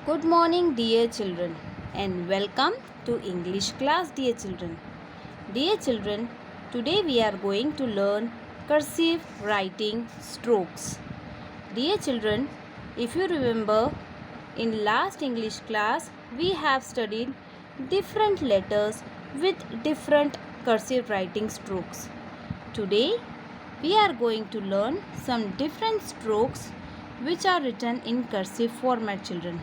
Good morning, dear children, and welcome to English class, dear children. Dear children, today we are going to learn cursive writing strokes. Dear children, if you remember, in last English class we have studied different letters with different cursive writing strokes. Today we are going to learn some different strokes which are written in cursive format, children.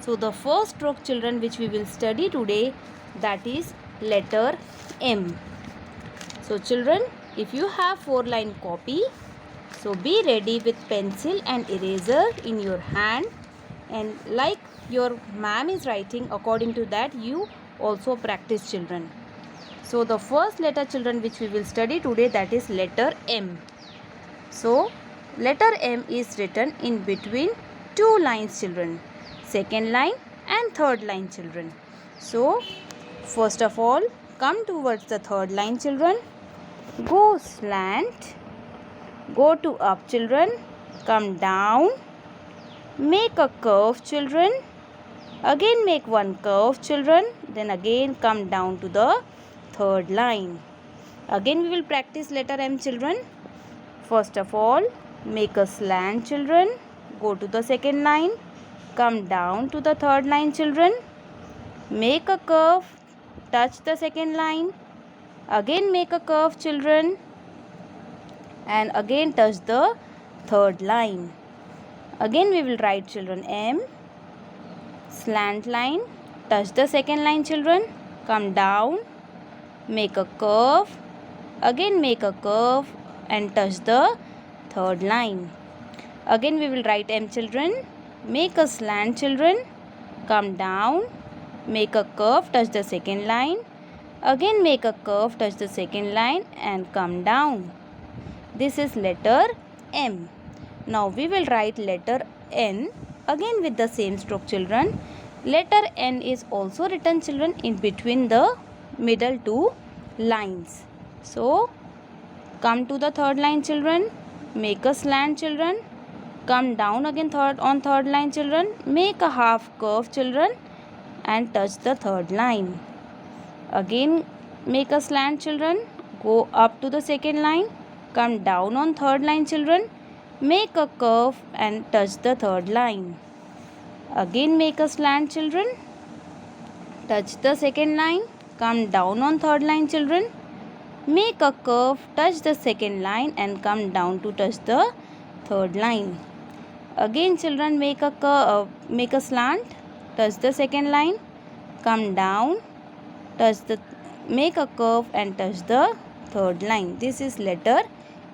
So the first stroke, children, which we will study today, that is letter M. So children, if you have 4-line copy, so be ready with pencil and eraser in your hand, and like your ma'am is writing, according to that you also practice, children. So the first letter, children, which we will study today, that is letter M. So letter M is written in between two lines, children. Second line and third line, children. So first of all, come towards the third line, children. Go slant. Go to up, children. Come down. Make a curve, children. Again make one curve, children. Then again come down to the third line. Again we will practice letter M, children. First of all, make a slant, children. Go to the second line. Come down to the third line, children. Make a curve. Touch the second line. Again make a curve, children. And again touch the third line. Again we will write, children, M. Slant line. Touch the second line, children. Come down. Make a curve. Again make a curve and touch the third line. Again we will write M, children. Make a slant, children. Come down. Make a curve, touch the second line. Again make a curve, touch the second line and come down. This is letter M. Now we will write letter N again with the same stroke, children. Letter N is also written, children, in between the middle two lines. So come to the third line, children. Make a slant, children. Come down again on third line, children. Make a half curve, children, and touch the third line. Again make a slant, children. Go up to the second line. Come down on third line, children. Make a curve and touch the third line. Again make a slant, children. Touch the second line. Come down on third line, children. Make a curve, touch the second line and come down to touch the third line. Again, children, make a slant, touch the second line, come down, make a curve and touch the third line. This is letter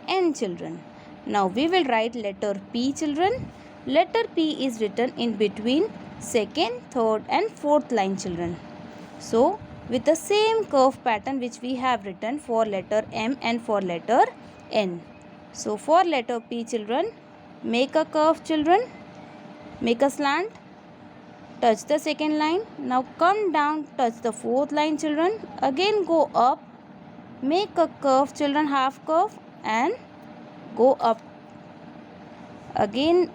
N, children. Now we will write letter P, children. Letter P is written in between second, third and fourth line, children. So with the same curve pattern which we have written for letter M and for letter N. So for letter P, children, make a curve, children. Make a slant. Touch the second line. Now come down, touch the fourth line, children. Again go up. Make a curve, children, half curve and go up. Again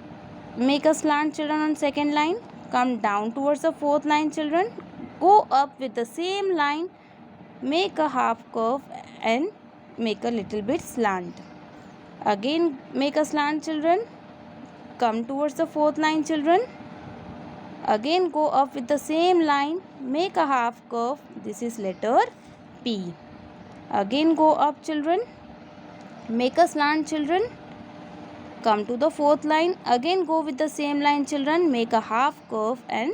make a slant, children, on second line. Come down towards the fourth line, children. Go up with the same line. Make a half curve and make a little bit slant. Again make a slant, children. Come towards the fourth line, children. Again go up with the same line. Make a half curve. This is letter P. Again go up, children. Make a slant, children. Come to the fourth line. Again go with the same line, children. Make a half curve and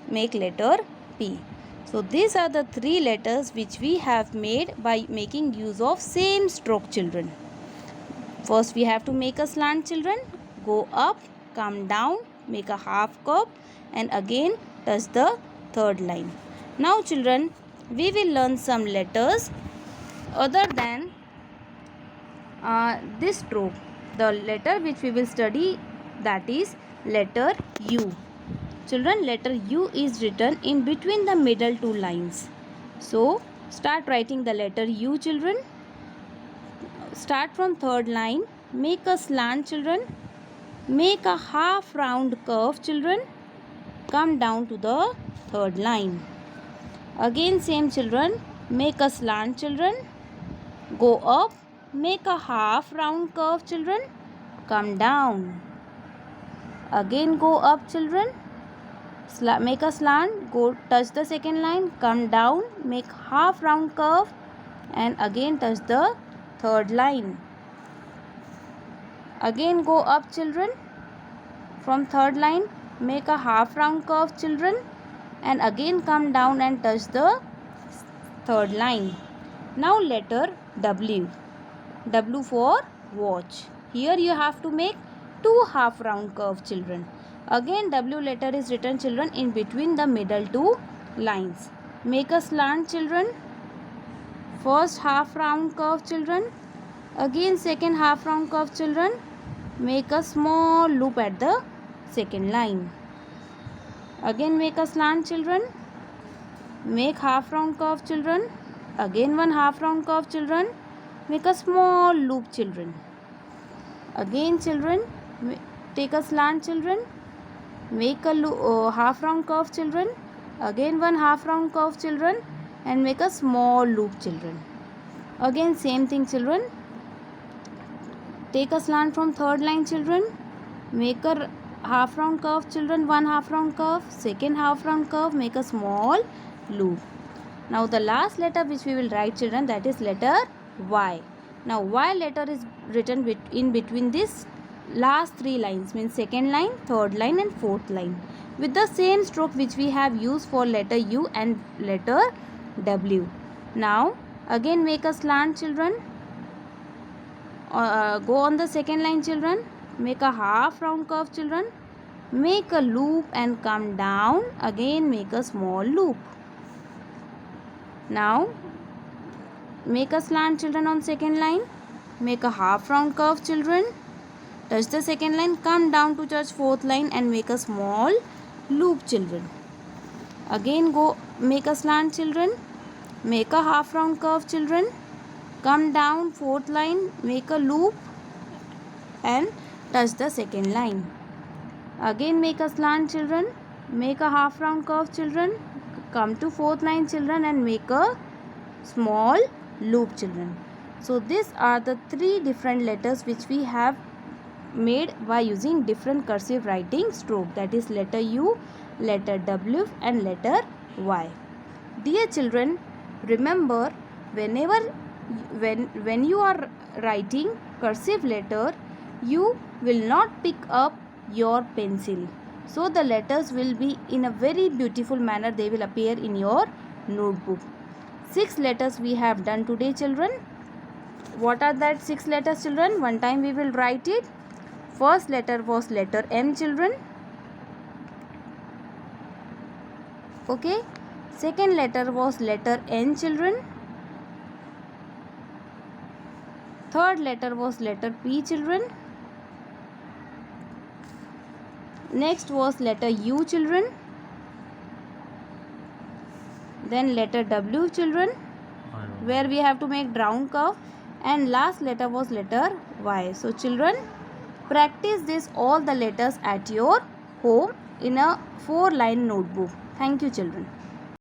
make letter P. So these are the three letters which we have made by making use of same stroke, children. First we have to make a slant, children. Go up, come down, make a half curve and again touch the third line. Now, children, we will learn some letters other than this stroke. The letter which we will study, that is letter U. Children, letter U is written in between the middle two lines. So start writing the letter U, children. Start from third line. Make a slant, children. Make a half round curve, children. come down to the third line. Again same children, make a slant children, go up, make a half round curve children, come down. Again go up children, make a slant, go touch the second line, come down, make half round curve and again touch the third line. Again go up children, from third line make a half round curve children and again come down and touch the third line. Now letter W. W for watch. Here you have to make 2 half round curve children. Again W letter is written children in between the middle 2 lines. Make a slant children. First half round curve children. Again second half round curve children. Make a small loop at the second line. Again make a slant children. Make half round curve children. Again one half round curve children. Make a small loop children. Again children, take a slant children. Make a half round curve children. Again one half round curve children and make a small loop children. Again same thing children. Take a slant from third line children. Make a half round curve children, one half round curve, second half round curve, make a small loop. Now the last letter which we will write children, that is letter Y. Now Y letter is written in between this last 3 lines, means second line, third line and fourth line, with the same stroke which we have used for letter U and letter W. Now again make a slant children. Go on the second line children, make a half round curve children, make a loop and come down, again make a small loop. Now make a slant children on second line, make a half round curve children, touch the second line, come down to touch fourth line and make a small loop children. Again go make a slant children, make a half round curve children, come down fourth line, make a loop and touch the second line. Again make a slant children, make a half round curve children, come to fourth line children and make a small loop children. So these are the 3 different letters which we have made by using different cursive writing stroke, that is letter U, letter W and letter Y. Dear children, remember when you are writing cursive letter, you will not pick up your pencil. So the letters will be in a very beautiful manner, they will appear in your notebook. 6 letters we have done today children. What are that 6 letters children? One time we will write it. First letter was letter M children. Okay. Second letter was letter N children. Third letter was letter P children. Next was letter U children. Then letter W children, where we have to make round curve, and last letter was letter Y. So children, practice this all the letters at your home in a 4-line notebook. Thank you children.